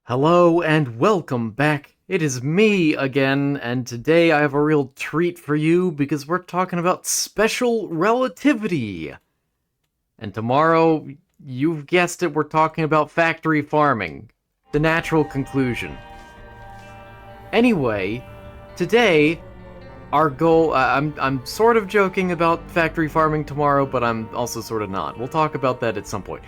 Hello and welcome back. It is me again, and today I have a real treat for you because we're talking about special relativity. And tomorrow, you've guessed it, we're talking about factory farming. The natural conclusion. Anyway, today our goal I'm sort of joking about factory farming tomorrow, but I'm also sort of not. We'll talk about that at some point.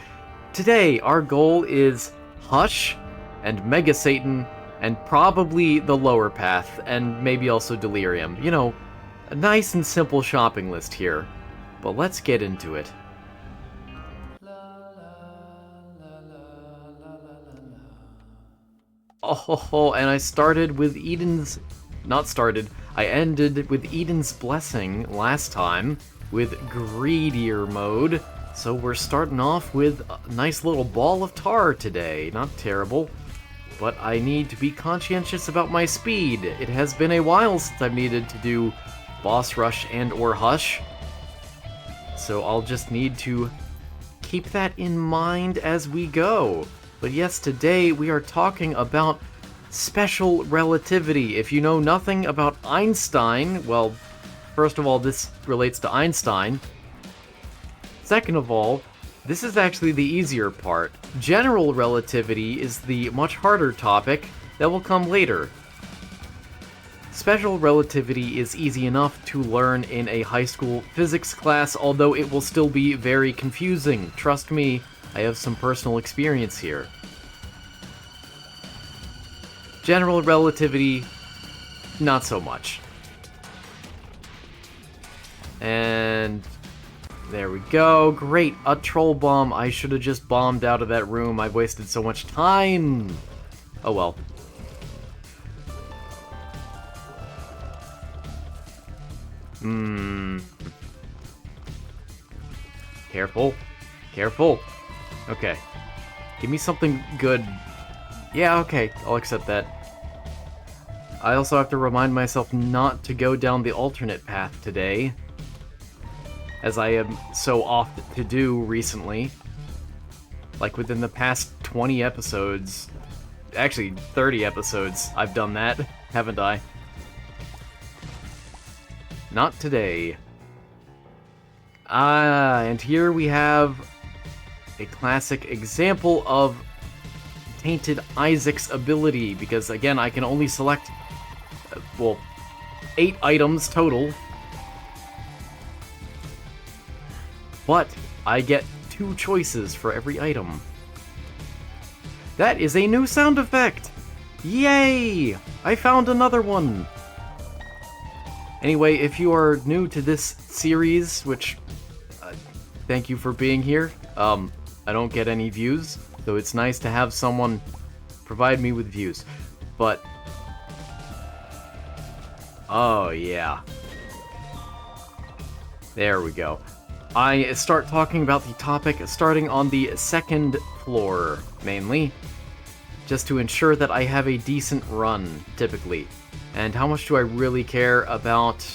Today, our goal is Hush and Mega Satan and probably the lower path and maybe also Delirium. You know, a nice and simple shopping list here. But let's get into it. Oh, and I started with Eden's... Not started. I ended with Eden's Blessing last time with Greedier mode. So we're starting off with a nice little ball of tar today. Not terrible. But I need to be conscientious about my speed. It has been a while since I've needed to do Boss Rush and or Hush. So I'll just need to keep that in mind as we go. But yes, today we are talking about special relativity. If you know nothing about Einstein, well, first of all, this relates to Einstein. Second of all, this is actually the easier part. General relativity is the much harder topic that will come later. Special relativity is easy enough to learn in a high school physics class, although it will still be very confusing. Trust me, I have some personal experience here. General relativity, not so much. And there we go. Great, a troll bomb. I should have just bombed out of that room. I've wasted so much time. Oh well. Careful. Careful. Okay. Give me something good. Yeah, okay. I'll accept that. I also have to remind myself not to go down the alternate path today, as I am so oft to do recently. Like within the past 20 episodes, actually 30 episodes, I've done that, haven't I? Not today. And here we have a classic example of Tainted Isaac's ability, because again, I can only select, 8 items total. But I get 2 choices for every item. That is a new sound effect! Yay! I found another one! Anyway, if you are new to this series, which, thank you for being here, I don't get any views, so it's nice to have someone provide me with views. But, oh yeah. There we go. I start talking about the topic starting on the 2nd floor, mainly, just to ensure that I have a decent run, typically. And how much do I really care about...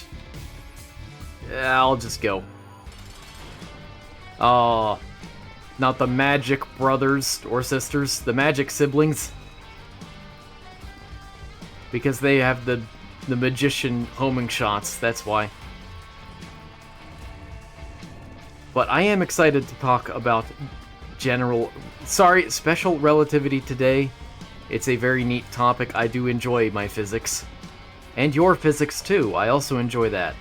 I'll just go. Oh, not the magic brothers or sisters, the magic siblings. Because they have the magician homing shots, that's why. But I am excited to talk about special relativity today. It's a very neat topic. I do enjoy my physics. And your physics too, I also enjoy that.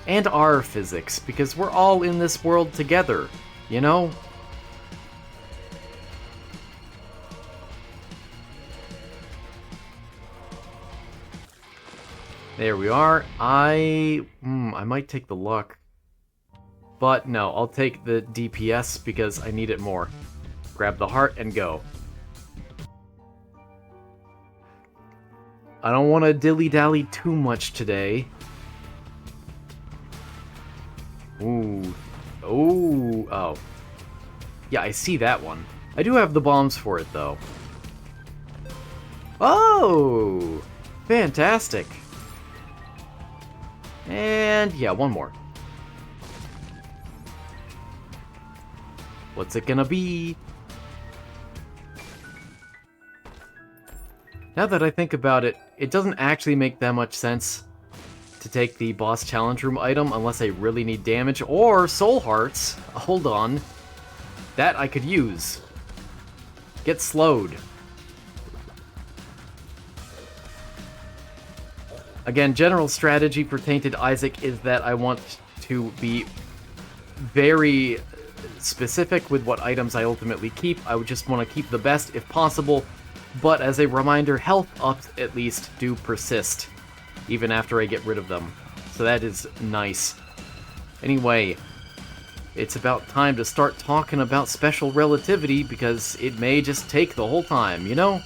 And our physics, because we're all in this world together, you know? There we are. I might take the luck. But no, I'll take the DPS because I need it more. Grab the heart and go. I don't want to dilly-dally too much today. Ooh. Ooh. Oh. Yeah, I see that one. I do have the bombs for it, though. Oh! Fantastic. And yeah, one more. What's it gonna be? Now that I think about it, it doesn't actually make that much sense to take the boss challenge room item unless I really need damage or soul hearts. Hold on. That I could use. Get slowed. Again, general strategy for Tainted Isaac is that I want to be very specific with what items I ultimately keep. I would just want to keep the best if possible, but as a reminder, health ups at least do persist, even after I get rid of them. So that is nice. Anyway, it's about time to start talking about special relativity, because it may just take the whole time, you know?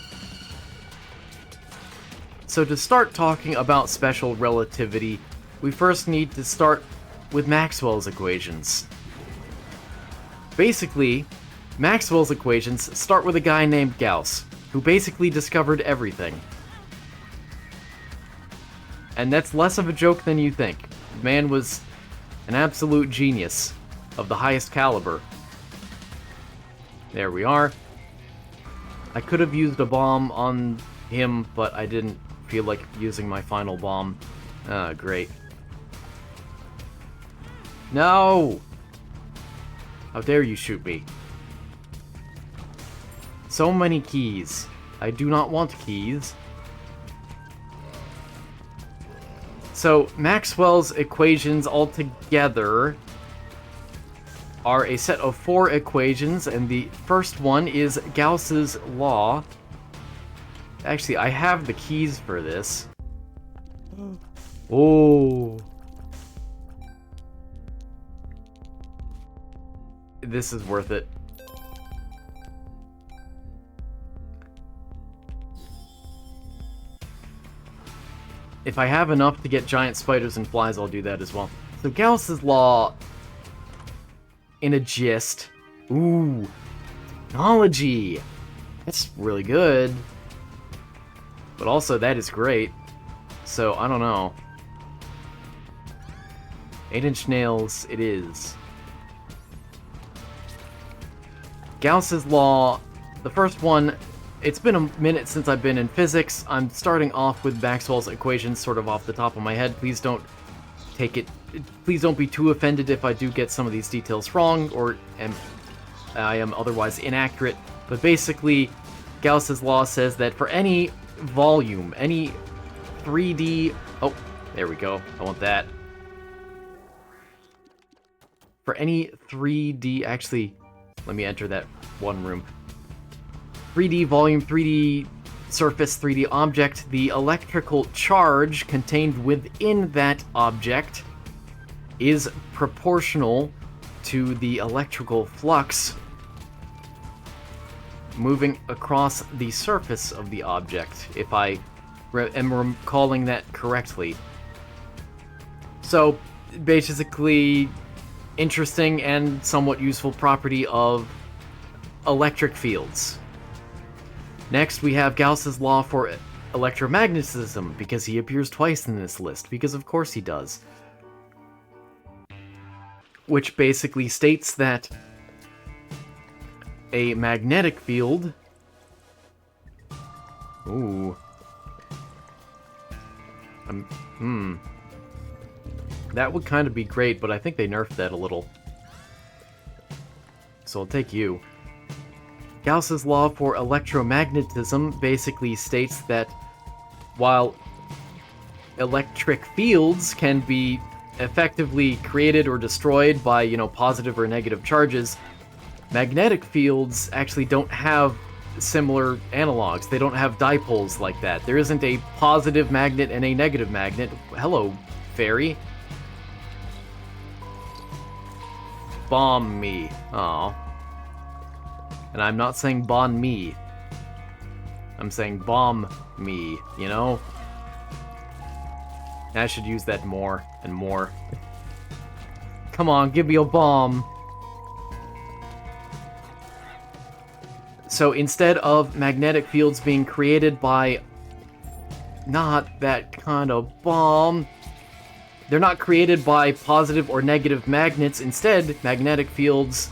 So to start talking about special relativity, we first need to start with Maxwell's equations. Basically, Maxwell's equations start with a guy named Gauss, who basically discovered everything. And that's less of a joke than you think. The man was an absolute genius of the highest caliber. There we are. I could have used a bomb on him, but I didn't feel like using my final bomb. Ah, great. No! How dare you shoot me? So many keys. I do not want keys. So, Maxwell's equations altogether are a set of 4 equations, and the first one is Gauss's law. Actually, I have the keys for this. Oh. This is worth it. If I have enough to get giant spiders and flies, I'll do that as well. So Gauss's law, in a gist. Ooh. Technology. That's really good. But also, that is great. So, I don't know. 8-inch nails, it is. Gauss's law, the first one, it's been a minute since I've been in physics. I'm starting off with Maxwell's equations sort of off the top of my head. Please don't be too offended if I do get some of these details wrong, or I am otherwise inaccurate. But basically, Gauss's law says that for any volume, any 3D... Oh, there we go. I want that. For any 3D... Actually, let me enter that one room. 3D volume, 3D surface, 3D object, the electrical charge contained within that object is proportional to the electrical flux moving across the surface of the object, if I am recalling that correctly. So, basically, interesting and somewhat useful property of electric fields. Next, we have Gauss's law for electromagnetism, because he appears twice in this list, because of course he does. Which basically states that a magnetic field... Ooh. That would kind of be great, but I think they nerfed that a little. So I'll take you. Gauss's law for electromagnetism basically states that while electric fields can be effectively created or destroyed by, positive or negative charges, magnetic fields actually don't have similar analogs. They don't have dipoles like that. There isn't a positive magnet and a negative magnet. Hello, fairy. Bomb me. Aw. And I'm not saying bon me. I'm saying bomb me, you know? I should use that more and more. Come on, give me a bomb. So instead of magnetic fields being created by not that kind of bomb, they're not created by positive or negative magnets. Instead, magnetic fields,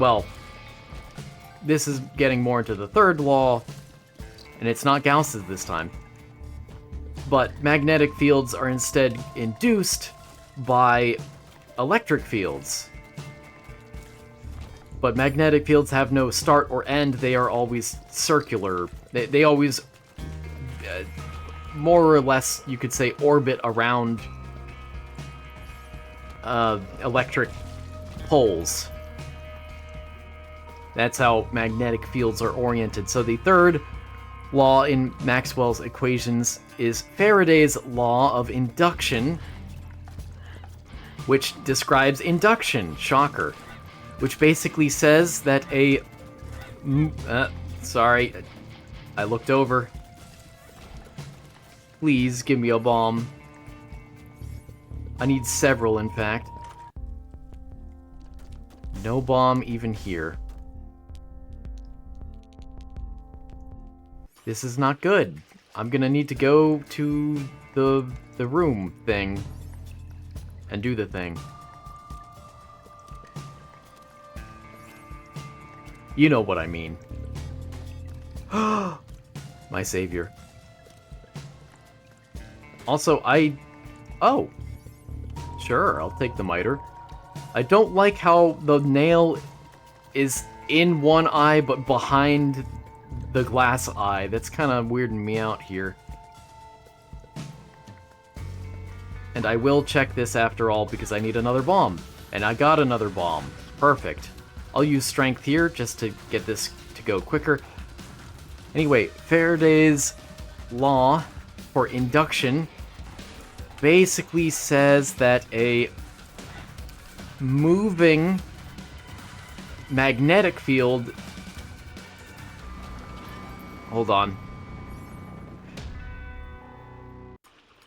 well, this is getting more into the third law. And it's not Gauss's this time. But magnetic fields are instead induced by electric fields. But magnetic fields have no start or end. They are always circular. They always, more or less, you could say, orbit around electric poles. That's how magnetic fields are oriented. So the third law in Maxwell's equations is Faraday's law of induction, which describes induction. Shocker. Which basically says that a... sorry. I looked over. Please give me a bomb. I need several, in fact. No bomb even here. This is not good. I'm gonna need to go to the room thing and do the thing. You know what I mean. My savior. Also, oh. Sure, I'll take the miter. I don't like how the nail is in one eye but behind the glass eye. That's kind of weirding me out here. And I will check this after all because I need another bomb. And I got another bomb. Perfect. I'll use strength here just to get this to go quicker. Anyway, Faraday's law for induction basically says that a moving magnetic field... Hold on.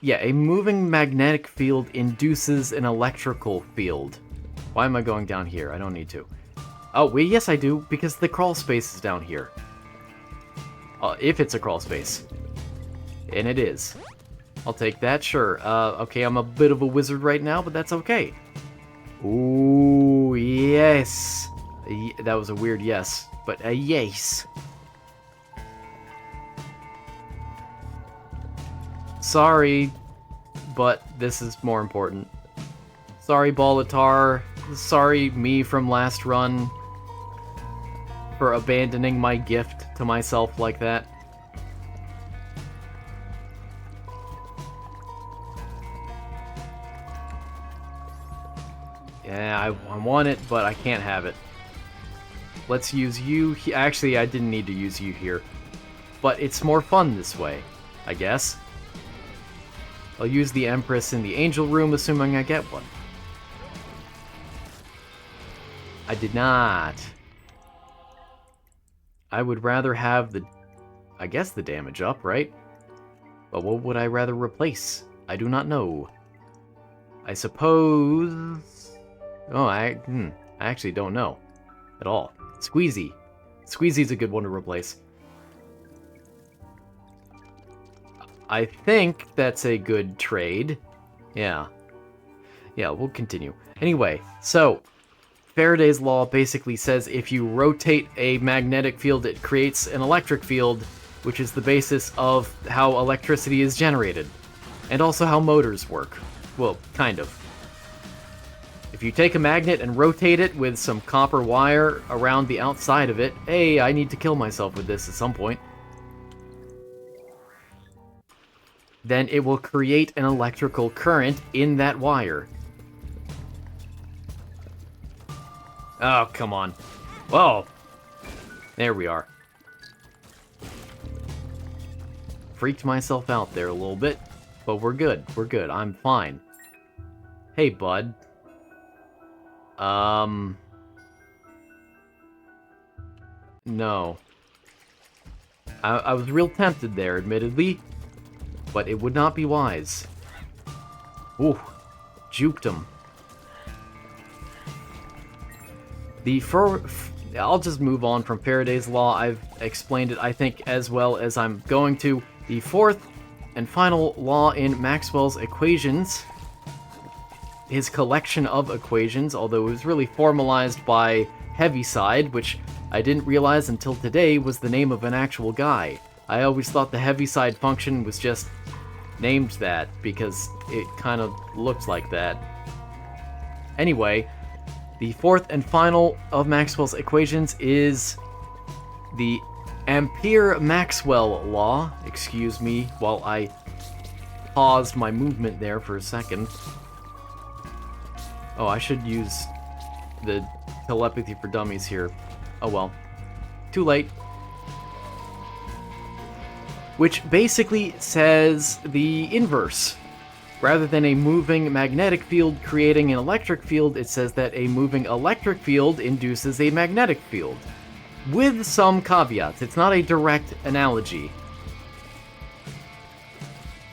Yeah, a moving magnetic field induces an electrical field. Why am I going down here? I don't need to. Oh, wait, yes I do, because the crawl space is down here. If it's a crawl space. And it is. I'll take that, sure. Okay, I'm a bit of a wizard right now, but that's okay. Ooh, yes. That was a weird yes, but a yes. Sorry, but this is more important. Sorry, Bolitar. Sorry, me from last run, for abandoning my gift to myself like that. Yeah, I want it, but I can't have it. Let's use you. Actually, I didn't need to use you here. But it's more fun this way, I guess. I'll use the Empress in the Angel Room, assuming I get one. I did not. I would rather have the... I guess the damage up, right? But what would I rather replace? I do not know. I suppose... Oh, I actually don't know. At all. Squeezy. Squeezy's a good one to replace. I think that's a good trade. Yeah. Yeah, we'll continue. Anyway, so... Faraday's law basically says if you rotate a magnetic field, it creates an electric field, which is the basis of how electricity is generated. And also how motors work. Well, kind of. If you take a magnet and rotate it with some copper wire around the outside of it... Hey, I need to kill myself with this at some point. Then it will create an electrical current in that wire. Oh, come on. Whoa! There we are. Freaked myself out there a little bit, but we're good. We're good. I'm fine. Hey, bud. No. I was real tempted there, admittedly, but it would not be wise. Ooh, juked him. I'll just move on from Faraday's law. I've explained it, I think, as well as I'm going to. The fourth and final law in Maxwell's equations, his collection of equations, although it was really formalized by Heaviside, which I didn't realize until today was the name of an actual guy. I always thought the heaviside function was just named that because it kind of looks like that. Anyway, the fourth and final of Maxwell's equations is the Ampere-Maxwell law. Excuse me while I paused my movement there for a second. Oh, I should use the telepathy for dummies here. Oh well. Too late. Which basically says the inverse. Rather than a moving magnetic field creating an electric field, it says that a moving electric field induces a magnetic field. With some caveats. It's not a direct analogy.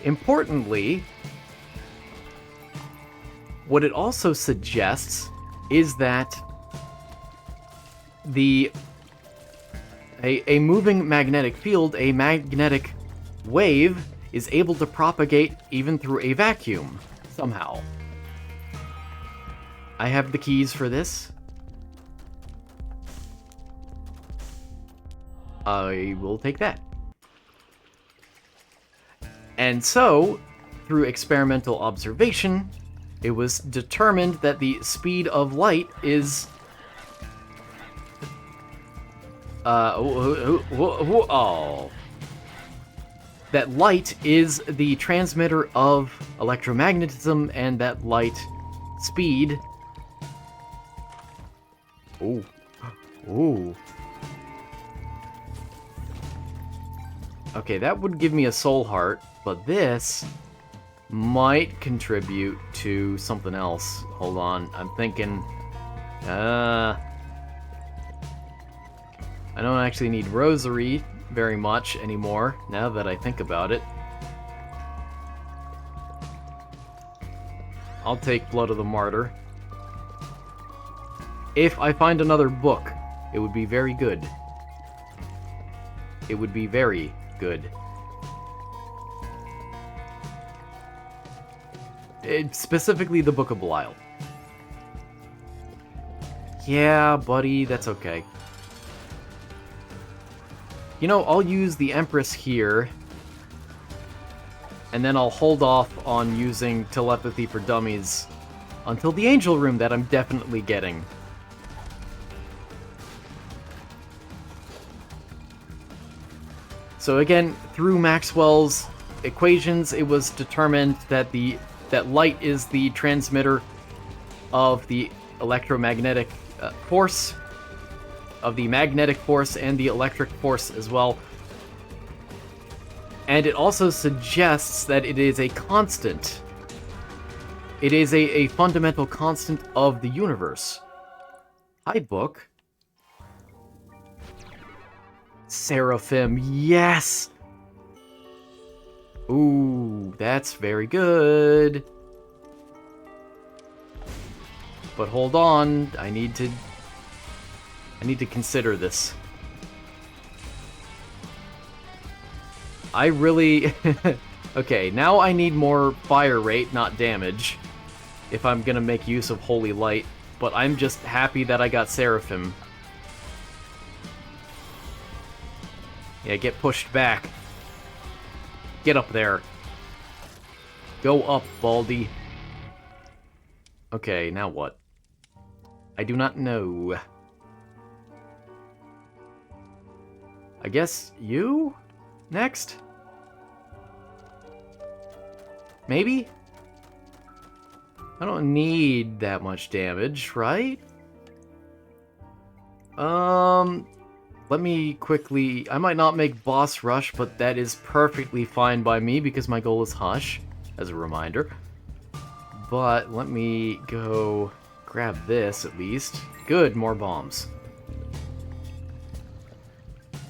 Importantly, what it also suggests is that a moving magnetic field, a magnetic wave, is able to propagate even through a vacuum, somehow. I have the keys for this. I will take that. And so, through experimental observation, it was determined that the speed of light is... that light is the transmitter of electromagnetism, and that light speed... Ooh. Ooh. Okay, that would give me a soul heart, but this might contribute to something else. Hold on, I'm thinking... I don't actually need rosary very much anymore, now that I think about it. I'll take Blood of the Martyr. If I find another book, it would be very good. It would be very good. Specifically the Book of Belial. Yeah, buddy, that's okay. You know, I'll use the Empress here, and then I'll hold off on using telepathy for dummies until the Angel Room that I'm definitely getting. So again, through Maxwell's equations, it was determined that that light is the transmitter of the electromagnetic force, of the magnetic force and the electric force as well. And it also suggests that it is a constant. It is a fundamental constant of the universe. Hi, book. Seraphim, yes! Ooh, that's very good. But hold on, I need to consider this. I really... Okay, now I need more fire rate, not damage, if I'm gonna make use of Holy Light, but I'm just happy that I got Seraphim. Yeah, get pushed back. Get up there. Go up, Baldy. Okay, now what? I do not know. I guess you? Next? Maybe? I don't need that much damage, right? Let me quickly... I might not make boss rush, but that is perfectly fine by me because my goal is Hush, as a reminder. But let me go grab this, at least. Good, more bombs.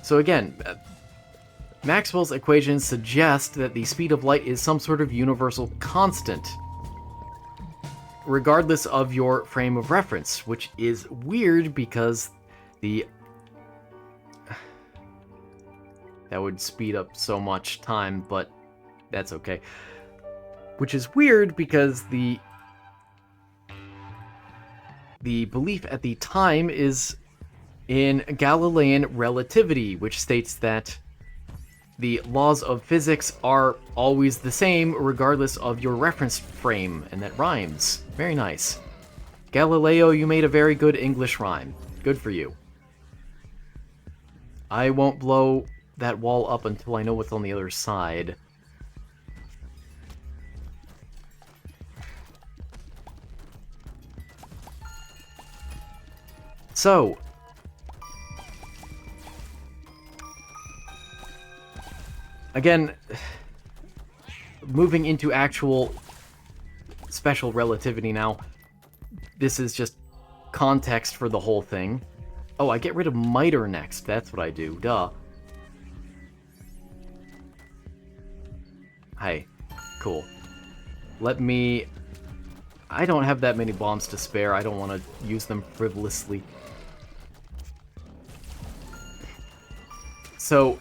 So again, Maxwell's equations suggest that the speed of light is some sort of universal constant, regardless of your frame of reference, which is weird because that would speed up so much time, but that's okay. Which is weird because the belief at the time is in Galilean relativity, which states that the laws of physics are always the same regardless of your reference frame, and that rhymes. Very nice. Galileo, you made a very good English rhyme. Good for you. I won't blow that wall up until I know what's on the other side. So, again, moving into actual special relativity now, this is just context for the whole thing. Oh, I get rid of miter next, that's what I do, duh. Hey, cool. Let me... I don't have that many bombs to spare, I don't want to use them frivolously. So,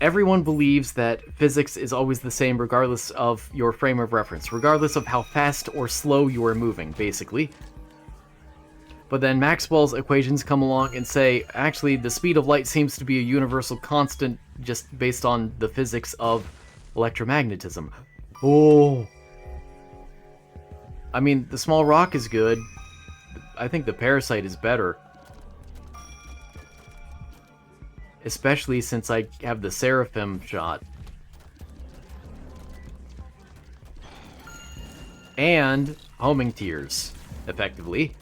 everyone believes that physics is always the same regardless of your frame of reference, regardless of how fast or slow you are moving, basically. But then Maxwell's equations come along and say, actually, the speed of light seems to be a universal constant just based on the physics of electromagnetism. Oh! I mean, the small rock is good. I think the parasite is better. Especially since I have the Seraphim shot. And homing tears, effectively.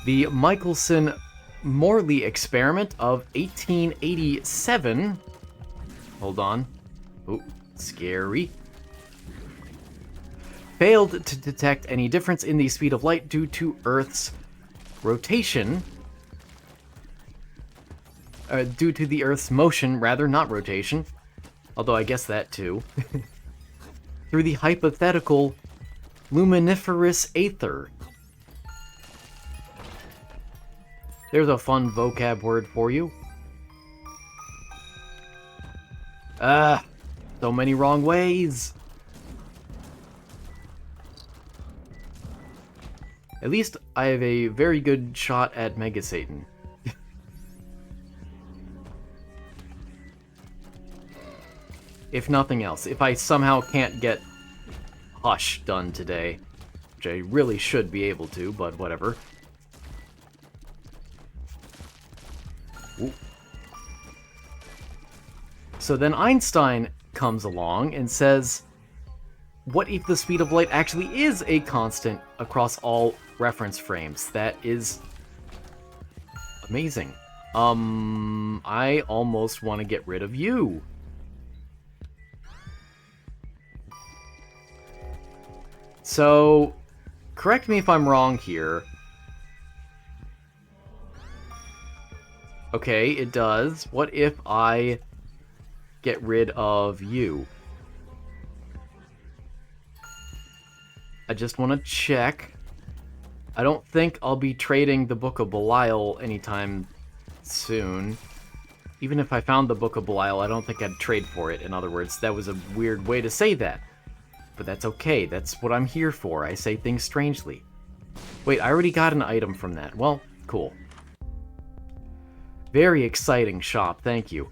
The Michelson-Morley experiment of 1887. Hold on. Oh, scary. Failed to detect any difference in the speed of light due to Earth's rotation. Due to the Earth's motion, rather, not rotation. Although I guess that too. Through the hypothetical luminiferous aether. There's a fun vocab word for you. So many wrong ways. At least I have a very good shot at Mega Satan. If nothing else, if I somehow can't get Hush done today, which I really should be able to, but whatever. Ooh. So then Einstein comes along and says, what if the speed of light actually is a constant across all reference frames? That is amazing. I almost want to get rid of you. So, correct me if I'm wrong here. Okay, it does. What if I get rid of you? I just want to check. I don't think I'll be trading the Book of Belial anytime soon. Even if I found the Book of Belial, I don't think I'd trade for it. In other words, that was a weird way to say that. But that's okay, that's what I'm here for. I say things strangely. Wait, I already got an item from that. Well, cool. Very exciting shop, thank you.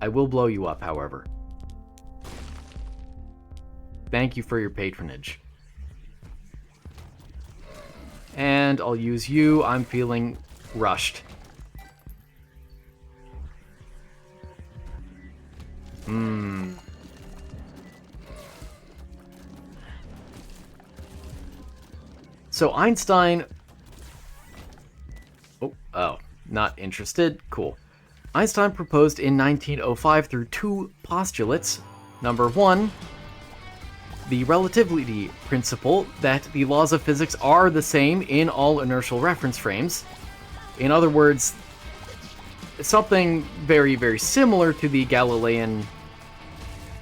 I will blow you up, however. Thank you for your patronage. And I'll use you. I'm feeling rushed. So Einstein... Oh, not interested. Cool. Einstein proposed in 1905 through two postulates. Number one, the relativity principle that the laws of physics are the same in all inertial reference frames. In other words, something very, very similar to the Galilean,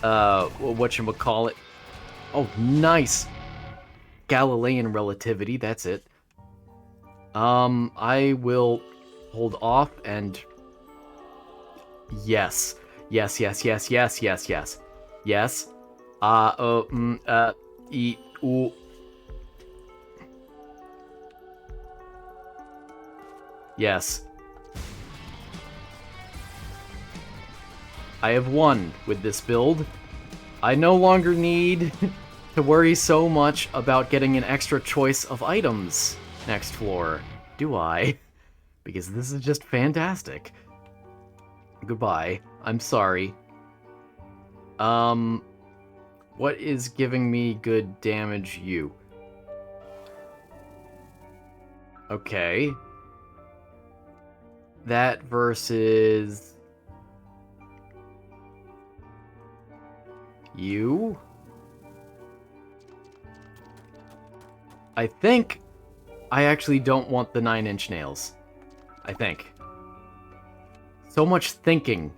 whatchamacallit. Oh, nice. Galilean relativity, that's it. I will hold off and... Yes. Yes, yes, yes, yes, yes, yes. Yes. Yes. I have won with this build. I no longer need to worry so much about getting an extra choice of items next floor. Do I? Because this is just fantastic. Goodbye. I'm sorry. What is giving me good damage? You. Okay. That versus... you? I think I actually don't want the 9-inch nails. I think. So much thinking.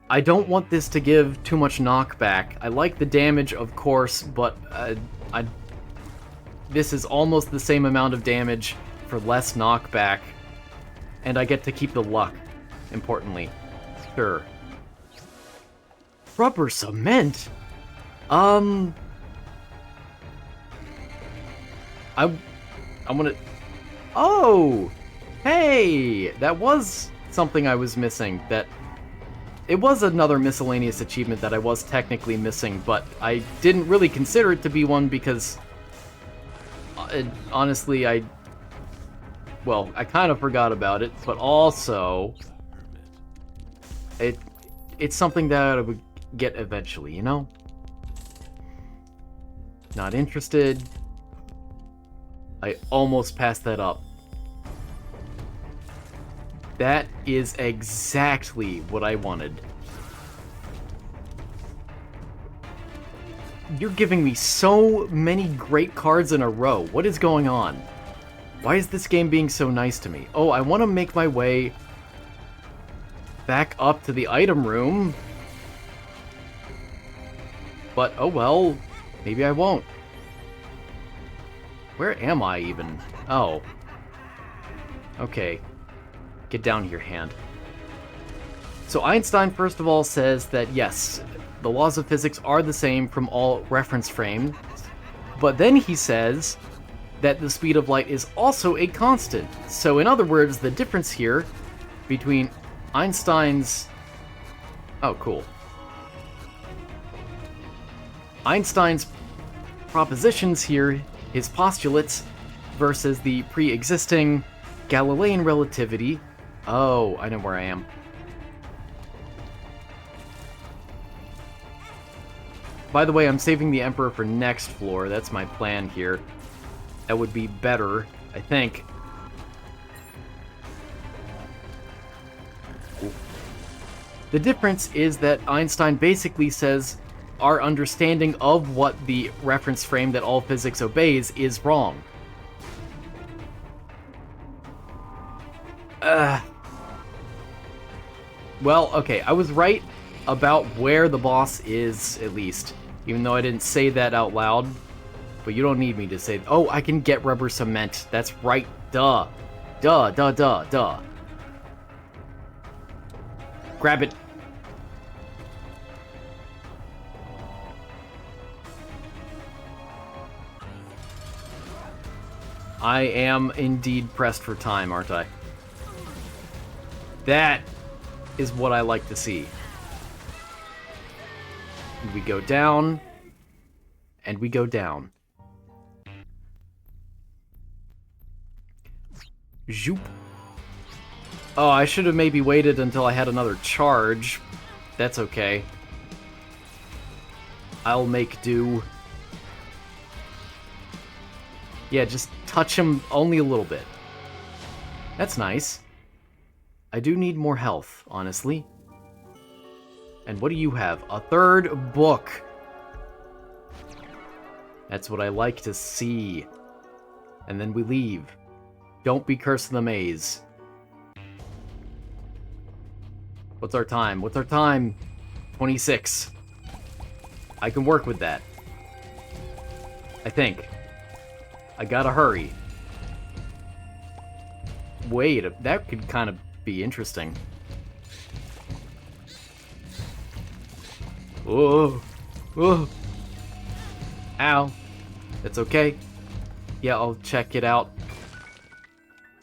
I don't want this to give too much knockback. I like the damage, of course, but this is almost the same amount of damage for less knockback. And I get to keep the luck, importantly. Sure. Rubber cement? I wanna... Oh! Hey! That was something I was missing. It was another miscellaneous achievement that I was technically missing, but I didn't really consider it to be one because... honestly, I kind of forgot about it, but also... It's something that I would get eventually, you know? Not interested. I almost passed that up. That is exactly what I wanted. You're giving me so many great cards in a row. What is going on? Why is this game being so nice to me? Oh, I want to make my way back up to the item room. But, oh well, maybe I won't. Where am I even? Oh. Okay. Get down here, hand. So Einstein, first of all, says that yes, the laws of physics are the same from all reference frames, but then he says that the speed of light is also a constant. So in other words, the difference here between Einstein's... Oh, cool. Einstein's propositions here, his postulates, versus the pre-existing Galilean relativity. Oh, I know where I am. By the way, I'm saving the Emperor for next floor. That's my plan here. That would be better, I think. The difference is that Einstein basically says our understanding of what the reference frame that all physics obeys is wrong. Well, okay, I was right about where the boss is, at least. Even though I didn't say that out loud. But you don't need me to say... Oh, I can get rubber cement. That's right. Duh. Duh, duh, duh, duh. Grab it. I am indeed pressed for time, aren't I? That is what I like to see. And we go down, and we go down. Zoop. Oh, I should have maybe waited until I had another charge. That's okay. I'll make do. Yeah, just touch him only a little bit. That's nice. I do need more health, honestly. And what do you have? A third book. That's what I like to see. And then we leave. Don't be cursed in the maze. What's our time? What's our time? 26. I can work with that. I think. I gotta hurry. Wait, that could kind of be interesting. Oh, oh. Ow. It's okay. Yeah, I'll check it out.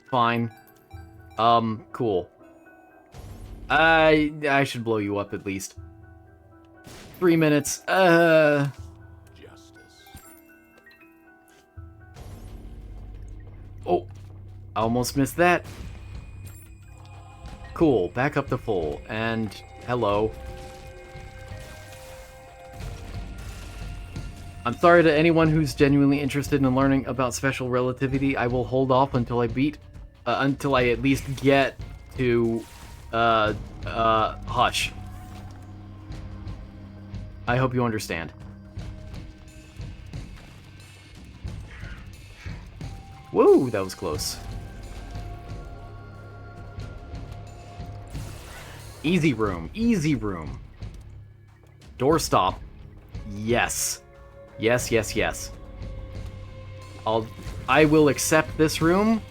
Fine. Cool. I should blow you up at least. 3 minutes. Oh, I almost missed that. Cool, back up to full, and hello. I'm sorry to anyone who's genuinely interested in learning about special relativity. I will hold off until until I at least get to, Hush. I hope you understand. Whoa, that was close. Easy room, easy room. Doorstop. Yes. Yes, yes, yes. I will accept this room.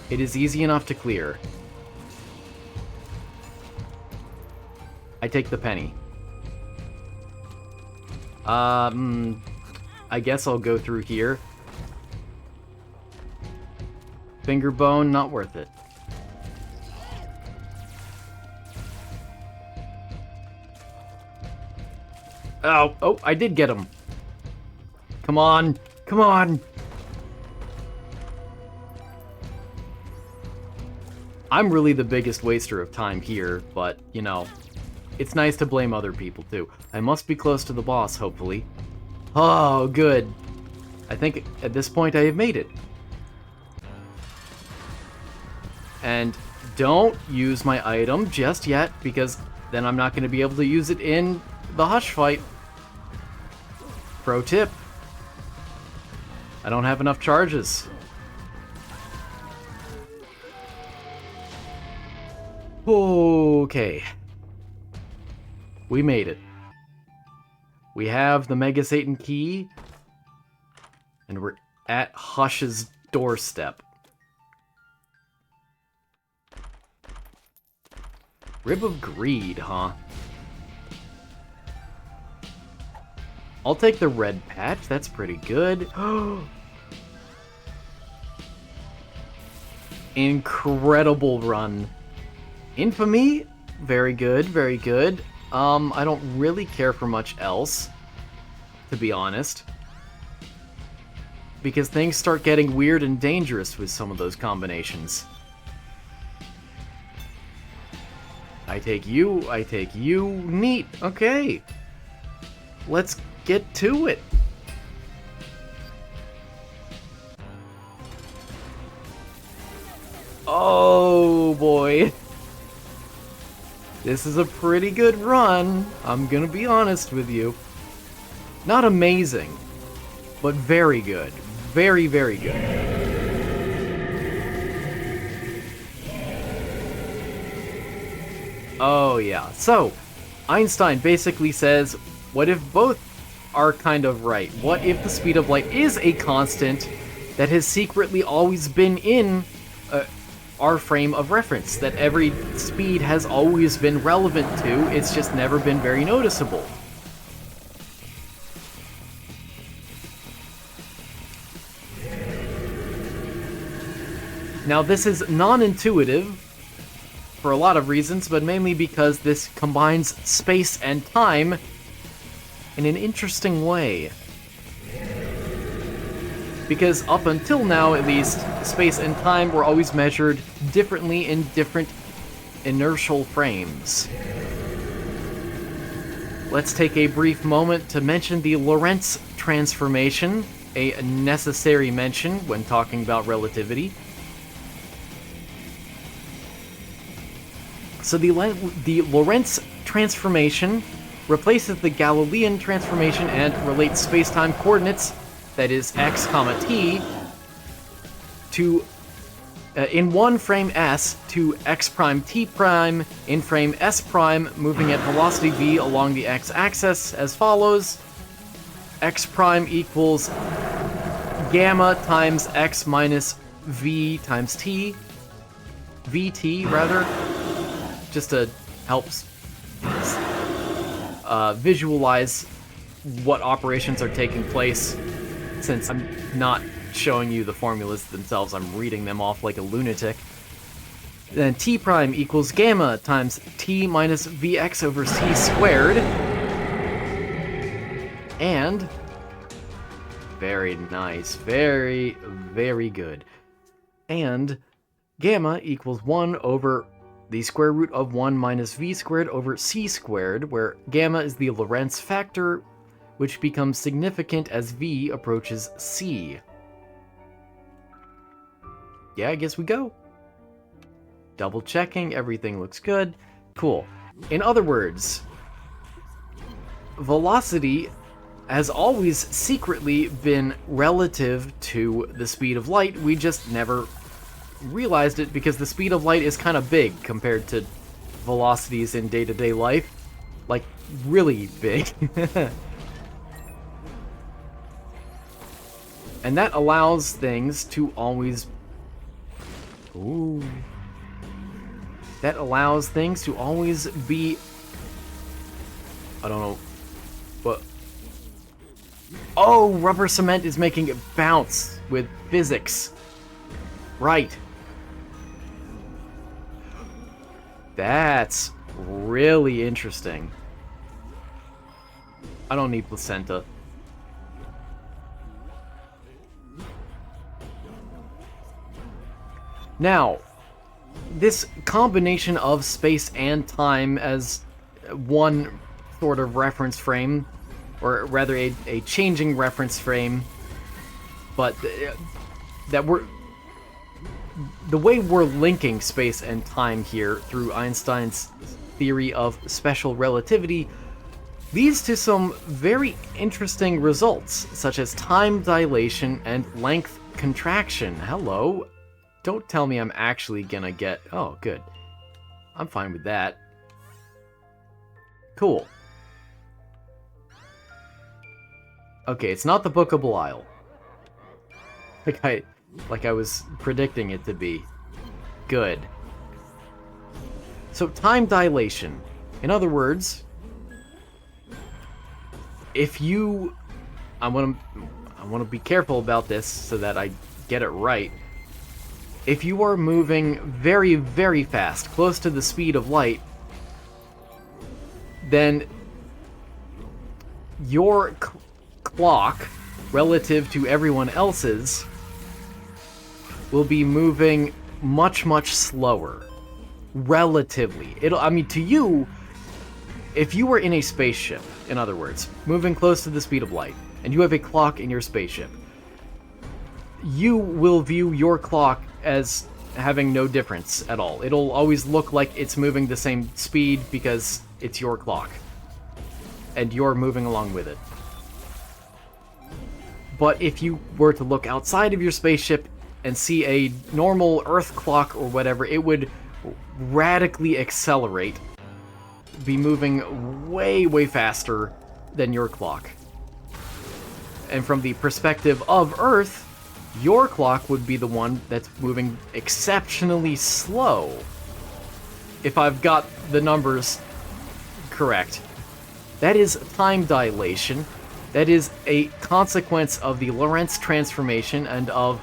It is easy enough to clear. I take the penny. I guess I'll go through here. Finger bone, not worth it. Oh, I did get him. Come on, come on. I'm really the biggest waster of time here, but, you know, it's nice to blame other people, too. I must be close to the boss, hopefully. Oh, good. I think at this point I have made it. And don't use my item just yet, because then I'm not going to be able to use it in the Hush fight. Pro tip. I don't have enough charges. Okay. We made it. We have the Mega Satan key, and we're at Hush's doorstep. Rib of Greed, huh? I'll take the red patch, that's pretty good. Incredible run. Infamy, very good, very good. I don't really care for much else, to be honest. Because things start getting weird and dangerous with some of those combinations. I take you, neat, okay. Let's get to it. Oh boy. This is a pretty good run, I'm gonna be honest with you. Not amazing, but very good. Very, very good. Oh yeah, so, Einstein basically says, what if both are kind of right? What if the speed of light is a constant that has secretly always been in our frame of reference, that every speed has always been relevant to, it's just never been very noticeable. Now this is non-intuitive for a lot of reasons, but mainly because this combines space and time in an interesting way. Because up until now, at least, space and time were always measured differently in different inertial frames. Let's take a brief moment to mention the Lorentz transformation, a necessary mention when talking about relativity. So the Lorentz transformation replaces the Galilean transformation and relates space-time coordinates, that is x, t, to in one frame s to x prime t prime in frame s prime, moving at velocity v along the x-axis as follows: x prime equals gamma times x minus v times t, vt rather, just to help visualize what operations are taking place. Since I'm not showing you the formulas themselves, I'm reading them off like a lunatic. Then t prime equals gamma times t minus vx over c squared. And very nice, very, very good. And gamma equals 1 over the square root of 1 minus v squared over c squared, where gamma is the Lorentz factor, which becomes significant as v approaches c. Yeah, I guess we go. Double checking, everything looks good. Cool. In other words, velocity has always secretly been relative to the speed of light. We just never realized it because the speed of light is kind of big compared to velocities in day-to-day life. Like, really big. And that allows things to always... Ooh. That allows things to always be... I don't know. But... Oh, rubber cement is making it bounce with physics. Right. That's really interesting. I don't need placenta. Now, this combination of space and time as one sort of reference frame, or rather a changing reference frame, but that we're... The way we're linking space and time here through Einstein's theory of special relativity leads to some very interesting results, such as time dilation and length contraction. Hello. Don't tell me I'm actually gonna get... Oh, good. I'm fine with that. Cool. Okay, it's not the Book of Belial. Like I was predicting it to be. Good. So, time dilation. In other words, if you... I want to be careful about this so that I get it right. If you are moving very, very fast, close to the speed of light, then your clock, relative to everyone else's, will be moving much, much slower. Relatively. I mean, to you, if you were in a spaceship, in other words, moving close to the speed of light, and you have a clock in your spaceship, you will view your clock as having no difference at all. It'll always look like it's moving the same speed because it's your clock. And you're moving along with it. But if you were to look outside of your spaceship and see a normal Earth clock or whatever, it would radically accelerate, be moving way, way faster than your clock. And from the perspective of Earth, your clock would be the one that's moving exceptionally slow. If I've got the numbers correct. That is time dilation. That is a consequence of the Lorentz transformation and of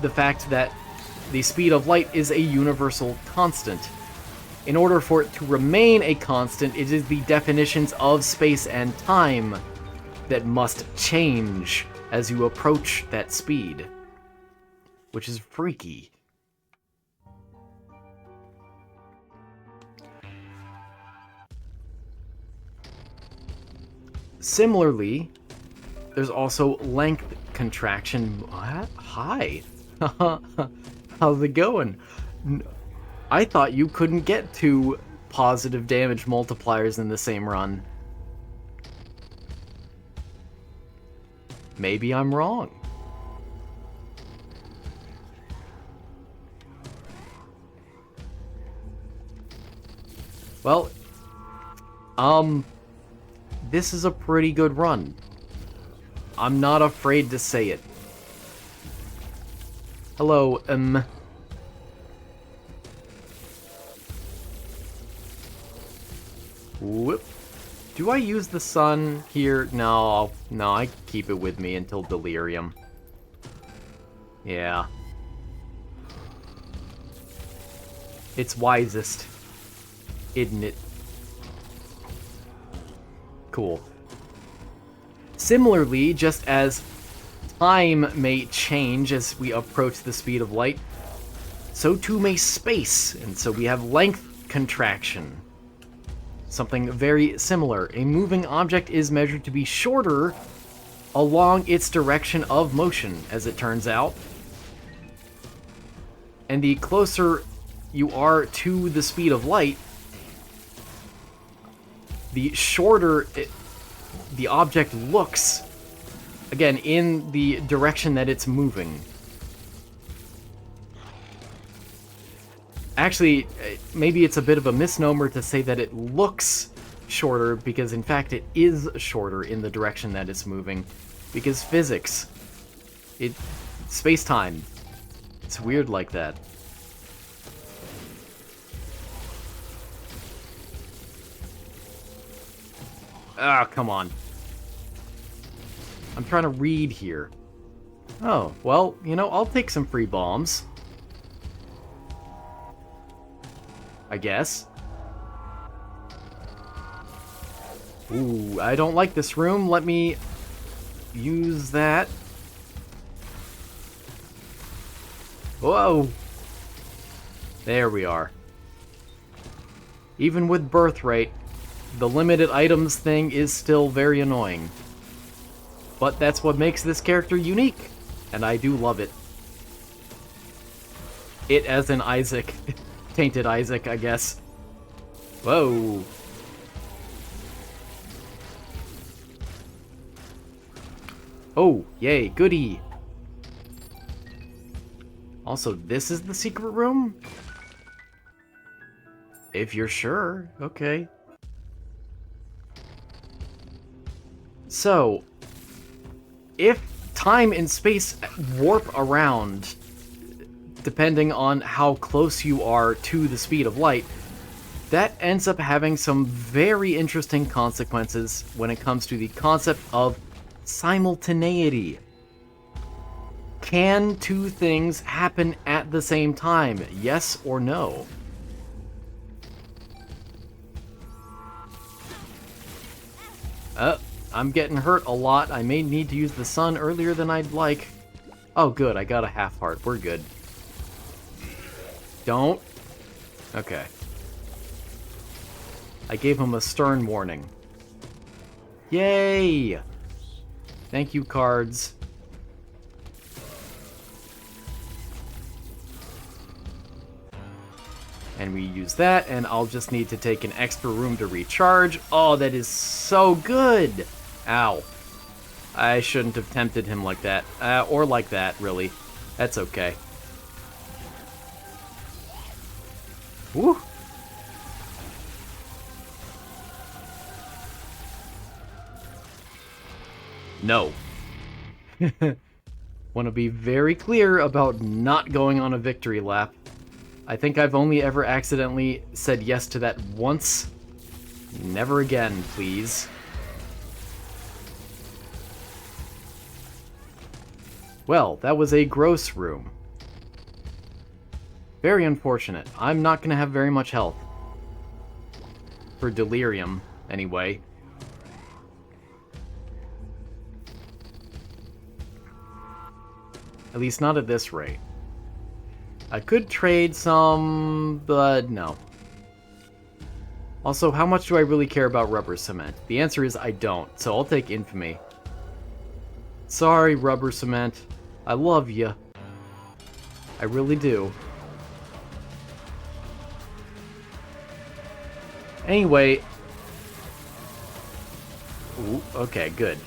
the fact that the speed of light is a universal constant. In order for it to remain a constant, it is the definitions of space and time that must change as you approach that speed. Which is freaky. Similarly, there's also length contraction. What? Hi. How's it going? I thought you couldn't get two positive damage multipliers in the same run. Maybe I'm wrong. Well, this is a pretty good run. I'm not afraid to say it. Hello, Whoop. Do I use the sun here? No, I keep it with me until delirium. Yeah. It's wisest. Isn't it? Cool. Similarly, just as time may change as we approach the speed of light, so too may space, and so we have length contraction. Something very similar. A moving object is measured to be shorter along its direction of motion, as it turns out. And the closer you are to the speed of light, the shorter the object looks, again, in the direction that it's moving. Actually, maybe it's a bit of a misnomer to say that it looks shorter, because in fact it is shorter in the direction that it's moving. Because physics, space-time, it's weird like that. Ah, come on. I'm trying to read here. Oh, well, you know, I'll take some free bombs. I guess. Ooh, I don't like this room. Let me use that. Whoa! There we are. Even with birth rate, the limited items thing is still very annoying. But that's what makes this character unique, and I do love it. It as in Isaac. Tainted Isaac, I guess. Whoa. Oh, yay, goody. Also, this is the secret room? If you're sure, okay. So, if time and space warp around, depending on how close you are to the speed of light, that ends up having some very interesting consequences when it comes to the concept of simultaneity. Can two things happen at the same time? Yes or no? I'm getting hurt a lot. I may need to use the sun earlier than I'd like. Oh, good. I got a half heart. We're good. Don't. Okay. I gave him a stern warning. Yay! Thank you, cards. And we use that, and I'll just need to take an extra room to recharge. Oh, that is so good! Ow. I shouldn't have tempted him like that. Or like that, really. That's okay. Woo! No. Want to be very clear about not going on a victory lap. I think I've only ever accidentally said yes to that once. Never again, please. Well, that was a gross room. Very unfortunate. I'm not going to have very much health. For delirium, anyway. At least not at this rate. I could trade some, but no. Also, how much do I really care about rubber cement? The answer is I don't, so I'll take infamy. Sorry, rubber cement. I love you. I really do. Anyway. Ooh, okay, good.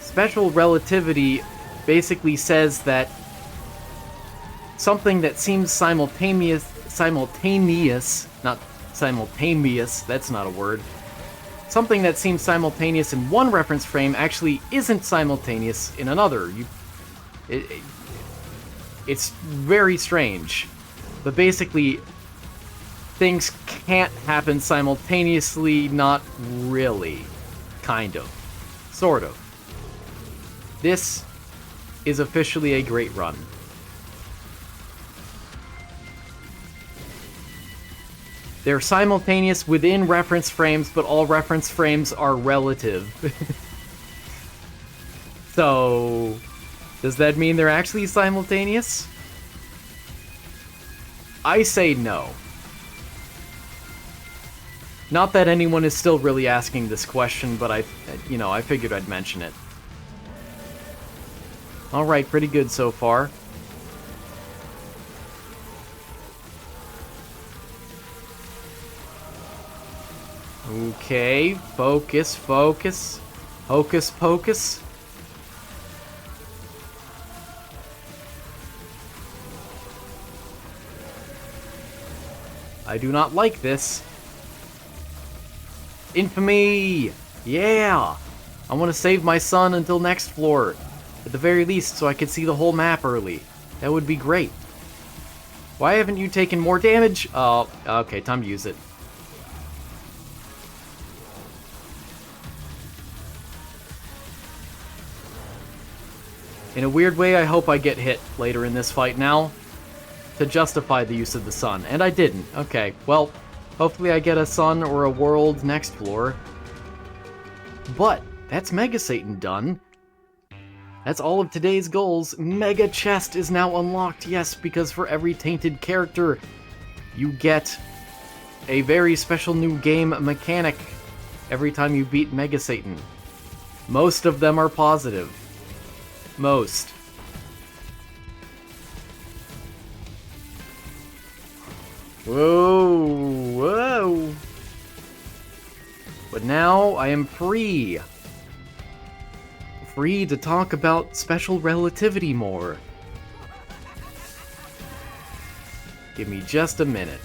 Special relativity basically says that something that seems simultaneous, not simultaneous, that's not a word. Something that seems simultaneous in one reference frame actually isn't simultaneous in another. It's very strange. But basically, things can't happen simultaneously, not really. Kind of. Sort of. This is officially a great run. They're simultaneous within reference frames, but all reference frames are relative. So, does that mean they're actually simultaneous? I say no. Not that anyone is still really asking this question, but I figured I'd mention it. Alright, pretty good so far. Okay, focus, focus. Hocus pocus. I do not like this. Infamy! Yeah! I want to save my son until next floor. At the very least, so I can see the whole map early. That would be great. Why haven't you taken more damage? Oh, okay, time to use it. In a weird way, I hope I get hit later in this fight now to justify the use of the sun. And I didn't. Okay, well, hopefully I get a sun or a world next floor. But that's Mega Satan done. That's all of today's goals. Mega Chest is now unlocked, yes, because for every tainted character, you get a very special new game mechanic every time you beat Mega Satan. Most of them are positive. Most. Whoa, whoa. But now I am free. Free to talk about special relativity more. Give me just a minute.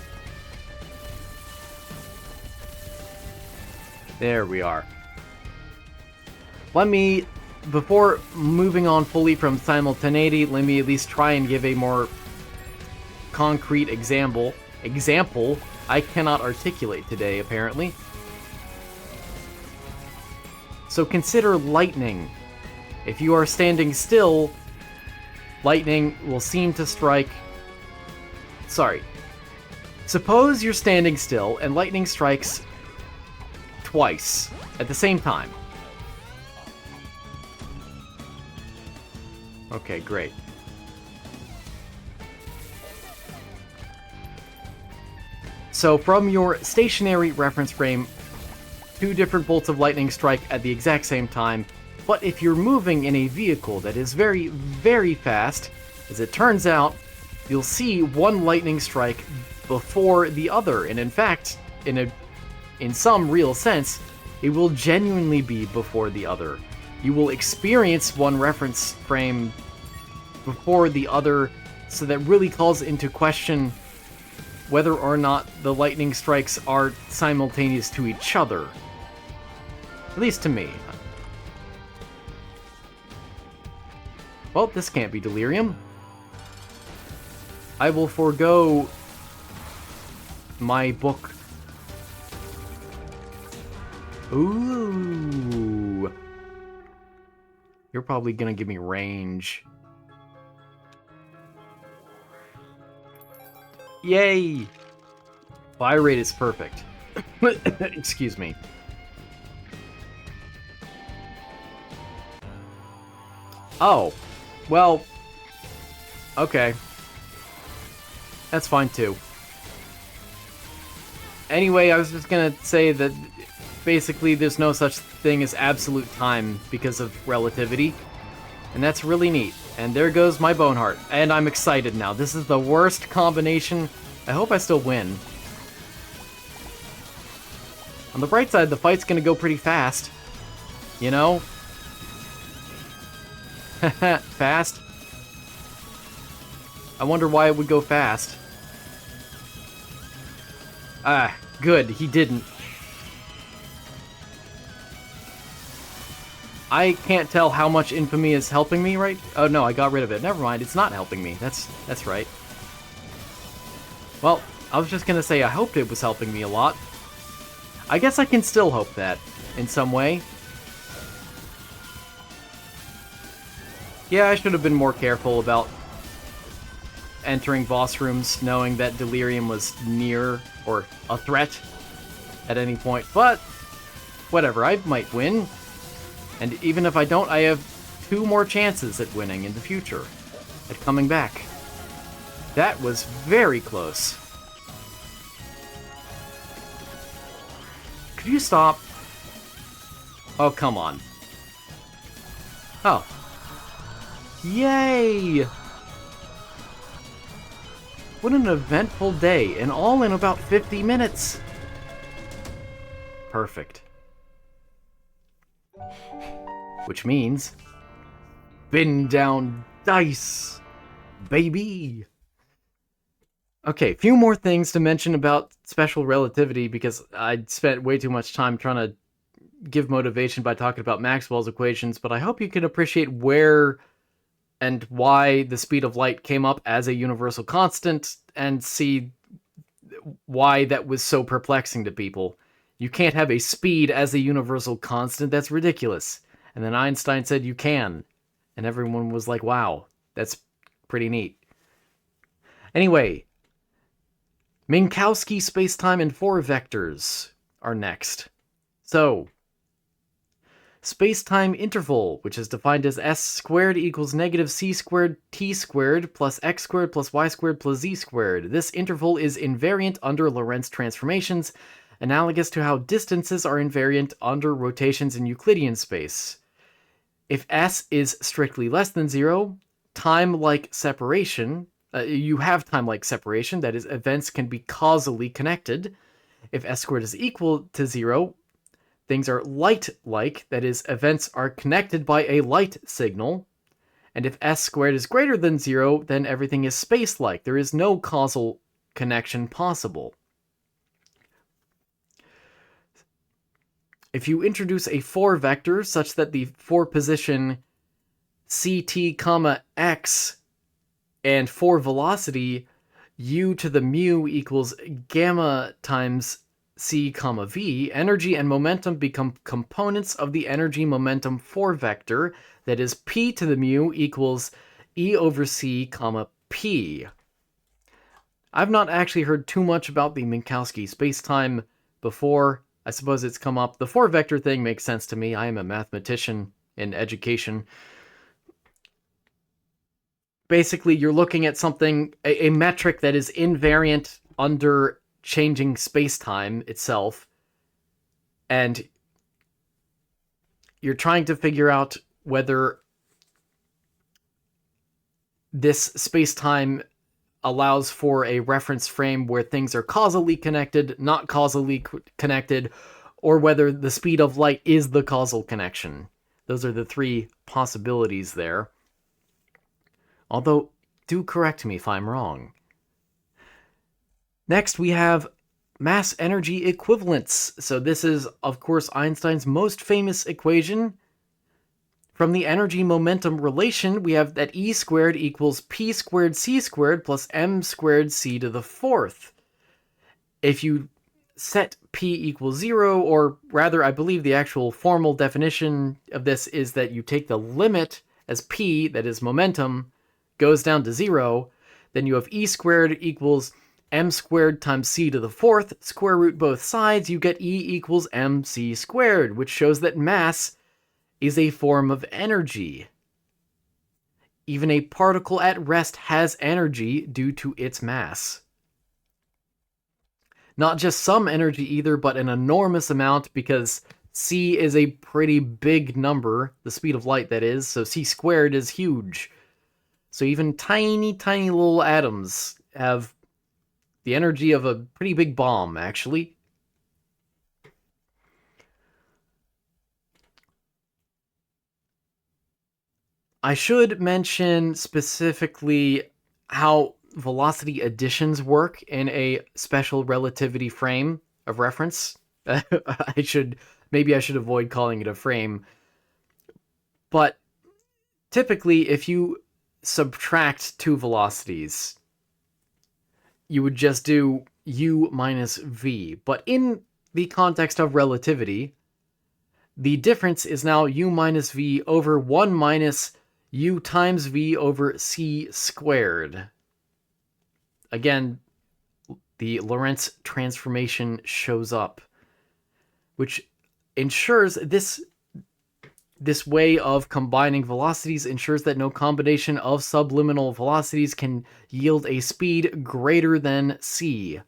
There we are. Let me, before moving on fully from simultaneity, let me at least try and give a more concrete example I cannot articulate today, apparently. So consider lightning. If you are standing still, lightning will seem to strike... Sorry. Suppose you're standing still and lightning strikes twice at the same time. Okay, great. So from your stationary reference frame, 2 different bolts of lightning strike at the exact same time, but if you're moving in a vehicle that is very, very fast, as it turns out, you'll see one lightning strike before the other, and in fact, in some real sense, it will genuinely be before the other. You will experience one reference frame before the other, so that really calls into question whether or not the lightning strikes are simultaneous to each other. At least to me. Well, this can't be delirium. I will forego my book. Ooh. You're probably gonna give me range. Yay! Fire rate is perfect. Excuse me. Oh. Well. Okay. That's fine too. Anyway, I was just gonna say that basically there's no such thing as absolute time because of relativity. And that's really neat. And there goes my bone heart. And I'm excited now. This is the worst combination. I hope I still win. On the bright side, the fight's gonna go pretty fast. You know? Fast? I wonder why it would go fast. Ah, good, he didn't. I can't tell how much infamy is helping me, right? Oh no, I got rid of it. Never mind, it's not helping me. That's right. Well, I was just gonna say I hoped it was helping me a lot. I guess I can still hope that, in some way. Yeah, I should have been more careful about entering boss rooms knowing that Delirium was near or a threat at any point. But whatever, I might win. And even if I don't, I have 2 more chances at winning in the future, at coming back. That was very close. Could you stop? Oh, come on. Oh. Yay! What an eventful day, and all in about 50 minutes. Perfect. Which means, spin down dice, baby. Okay, few more things to mention about special relativity, because I spent way too much time trying to give motivation by talking about Maxwell's equations, but I hope you can appreciate where and why the speed of light came up as a universal constant, and see why that was so perplexing to people. You can't have a speed as a universal constant, that's ridiculous. And then Einstein said you can, and everyone was like, wow, that's pretty neat. Anyway, Minkowski spacetime and 4 vectors are next. So, spacetime interval, which is defined as s squared equals negative c squared t squared plus x squared plus y squared plus z squared. This interval is invariant under Lorentz transformations, analogous to how distances are invariant under rotations in Euclidean space. If s is strictly less than 0, time-like separation, you have time-like separation, that is, events can be causally connected. If s squared is equal to 0, things are light-like, that is, events are connected by a light signal. And if s squared is greater than 0, then everything is space-like. There is no causal connection possible. If you introduce a 4 vector such that the 4 position ct, x and 4 velocity u to the mu equals gamma times c, v, energy and momentum become components of the energy momentum 4 vector, that is p to the mu equals e over c, p. I've not actually heard too much about the Minkowski spacetime before. I suppose it's come up. The 4 vector thing makes sense to me. I am a mathematician in education. Basically, you're looking at something, a metric that is invariant under changing space-time itself, and you're trying to figure out whether this space-time allows for a reference frame where things are causally connected, not causally connected, or whether the speed of light is the causal connection. Those are the 3 possibilities there. Although, do correct me if I'm wrong. Next, we have mass-energy equivalence. So this is, of course, Einstein's most famous equation. From the energy-momentum relation, we have that E squared equals P squared C squared plus M squared C to the 4th. If you set P equals 0, or rather, I believe the actual formal definition of this is that you take the limit as P, that is momentum, goes down to 0, then you have E squared equals M squared times C to the 4th, square root both sides, you get E equals MC squared, which shows that mass is a form of energy. Even a particle at rest has energy due to its mass. Not just some energy either, but an enormous amount, because c is a pretty big number, the speed of light that is, so c squared is huge. So even tiny, tiny little atoms have the energy of a pretty big bomb, actually. I should mention specifically how velocity additions work in a special relativity frame of reference. Maybe I should avoid calling it a frame. But typically, if you subtract 2 velocities, you would just do u minus v. But in the context of relativity, the difference is now u minus v over 1 minus u times v over c squared. again, the Lorentz transformation shows up, which ensures this way of combining velocities ensures that no combination of subliminal velocities can yield a speed greater than c,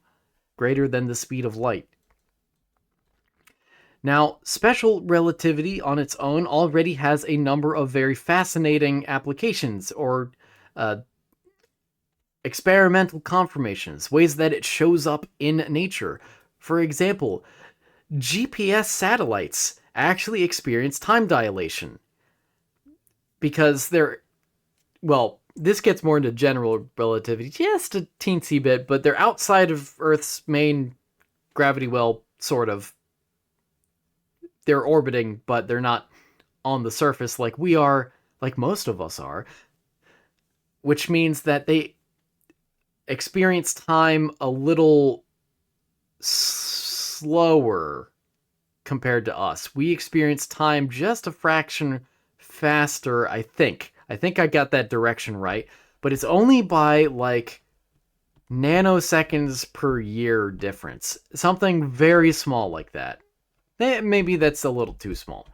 greater than the speed of light. Now, special relativity on its own already has a number of very fascinating applications or experimental confirmations, ways that it shows up in nature. For example, GPS satellites actually experience time dilation because well, this gets more into general relativity, just a teensy bit, but they're outside of Earth's main gravity well, sort of. They're orbiting, but they're not on the surface like we are, like most of us are, which means that they experience time a little slower compared to us. We experience time just a fraction faster, I think. I think I got that direction right, but it's only by like nanoseconds per year difference. Something very small like that. Maybe that's a little too small.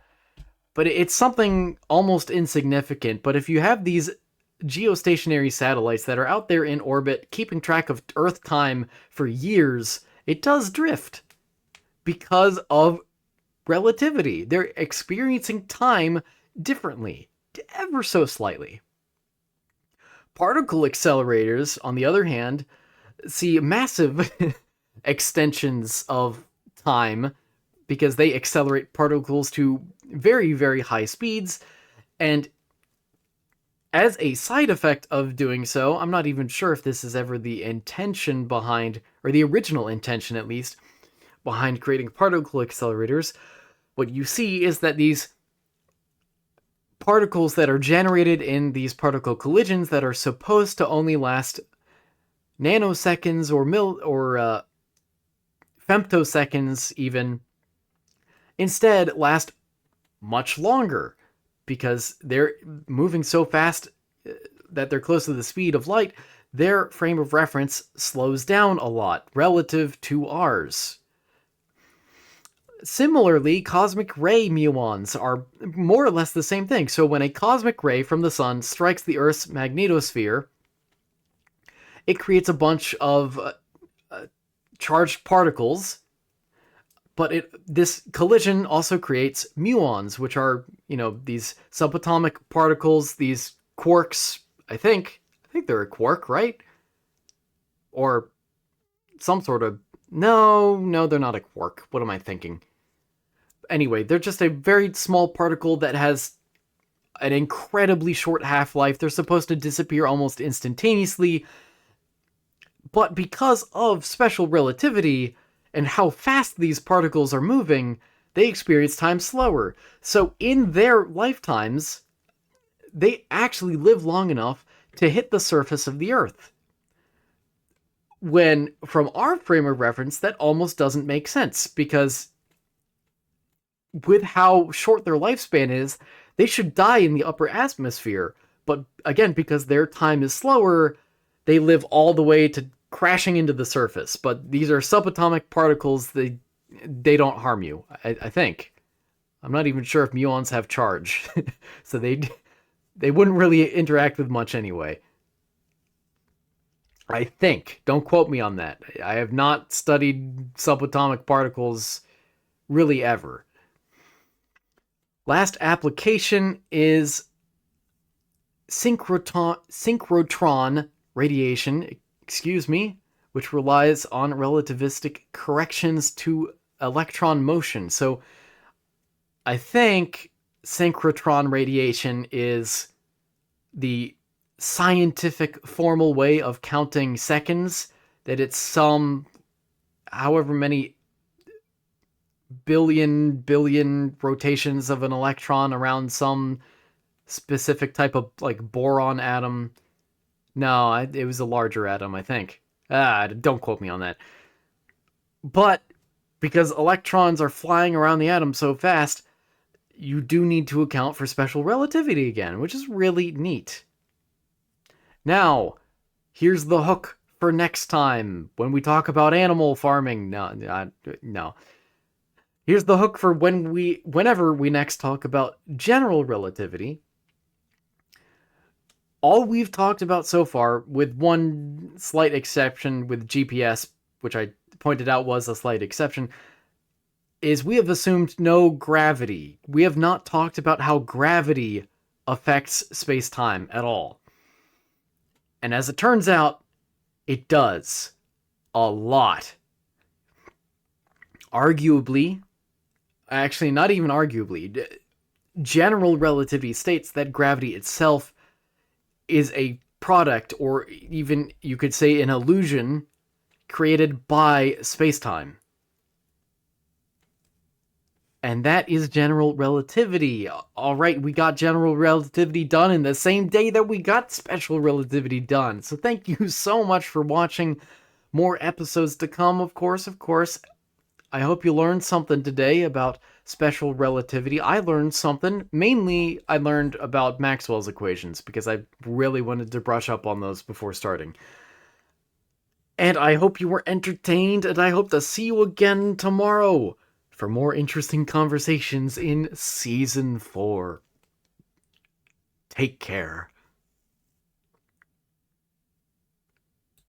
But it's something almost insignificant. But if you have these geostationary satellites that are out there in orbit, keeping track of Earth time for years, it does drift because of relativity. They're experiencing time differently, ever so slightly. Particle accelerators, on the other hand, see massive extensions of time because they accelerate particles to very, very high speeds. And as a side effect of doing so, I'm not even sure if this is ever the intention behind, or the original intention at least, behind creating particle accelerators. What you see is that these particles that are generated in these particle collisions that are supposed to only last nanoseconds or femtoseconds even, instead last much longer because they're moving so fast that they're close to the speed of light. Their frame of reference slows down a lot relative to ours. Similarly, cosmic ray muons are more or less the same thing. So when a cosmic ray from the sun strikes the Earth's magnetosphere, it creates a bunch of charged particles, but this collision also creates muons, which are, these subatomic particles, these quarks. I think they're a quark, right? Or some sort of... No, they're not a quark. What am I thinking? Anyway, they're just a very small particle that has an incredibly short half-life. They're supposed to disappear almost instantaneously. But because of special relativity and how fast these particles are moving, they experience time slower. So in their lifetimes, they actually live long enough to hit the surface of the Earth. When, from our frame of reference, that almost doesn't make sense, because with how short their lifespan is, they should die in the upper atmosphere. But again, because their time is slower, they live all the way to crashing into the surface. But these are subatomic particles. They don't harm you, I think. I'm not even sure if muons have charge. So they wouldn't really interact with much anyway. I think. Don't quote me on that. I have not studied subatomic particles really ever. Last application is synchrotron radiation, which relies on relativistic corrections to electron motion. So I think synchrotron radiation is the scientific formal way of counting seconds, that it's some however many billion rotations of an electron around some specific type of like boron atom. No, it was a larger atom, I think. Don't quote me on that. But because electrons are flying around the atom so fast, you do need to account for special relativity again, which is really neat. Now, here's the hook for next time when we talk about animal farming. No. Here's the hook for whenever we next talk about general relativity. All we've talked about so far, with one slight exception with GPS, which I pointed out was a slight exception, is we have assumed no gravity. We have not talked about how gravity affects space-time at all. And as it turns out, it does. A lot. Arguably, actually not even arguably, general relativity states that gravity itself is a product, or even you could say an illusion, created by space-time. And that is general relativity. Alright, we got general relativity done in the same day that we got special relativity done. So thank you so much for watching. More episodes to come, of course. I hope you learned something today about special relativity. I learned something. Mainly, I learned about Maxwell's equations, because I really wanted to brush up on those before starting. And I hope you were entertained, and I hope to see you again tomorrow for more interesting conversations in Season 4. Take care.